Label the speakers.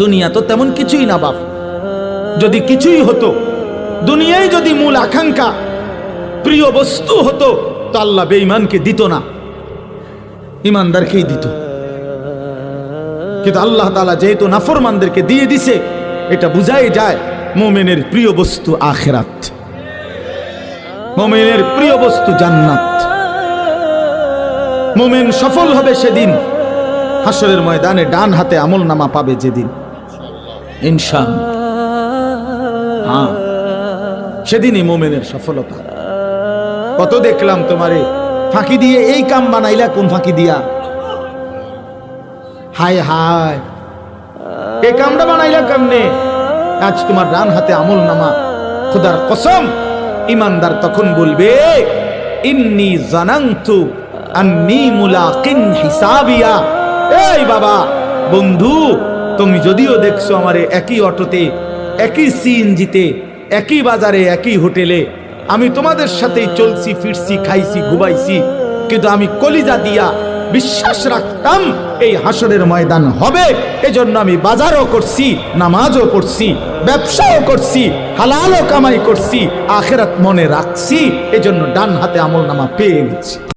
Speaker 1: দুনিয়া তো তেমন কিছুই না বাপ। যদি কিছুই হতো, দুনিয়ায় যদি মূল আকাঙ্ক্ষা প্রিয় বস্তু হতো, তো আল্লাহ বেঈমানকে দিত না, ইমানদারকেই দিত। কিন্তু আল্লাহ তাআলা যেহেতু নাফরমানদেরকে দিয়ে দিছে, এটা বুঝাই যায় মুমিনের প্রিয় বস্তু আখিরাত, মুমিনের প্রিয় বস্তু জান্নাত। মুমিন সফল হবে সেদিন হাসরের ময়দানে, ডান হাতে আমলনামা পাবে যেদিন, ইনশাআল্লাহ। হ্যাঁ, সেদিনই মুমিনের সফলতা। কত দেখলাম তোমারে ফাঁকি দিয়ে এই কাম বানাইলা, কোন ফাঁকি দিয়া? হায় হায়, এই কামটা বানাইলা কেমনে? আজ তোমার ডান হাতে আমলনামা, খোদার কসম ইমানদার তখন বলবে ইন্নী জানান্তু আন্নী মুলাকিন হিসাবিয়া। এই বাবা, বন্ধু, তুমি যদিও দেখছো আমারে একই অটোতে, একই সিএনজিতে, একই বাজারে, একই হোটেলে, আমি তোমাদের সাথেই চলছি ফিরছি, খাইছি ঘুমাইছি, কিন্তু আমি কলিজা দিয়া বিশ্বাস রাখতাম এই হাসরের ময়দান হবে। এজন্য আমি বাজারও করছি, নামাজও পড়ছি, ব্যবসাও করছি, হালালও কামাই করছি, আখিরাত মনে রাখছি, এজন্য ডান হাতে আমলনামা পেয়ে গেছি।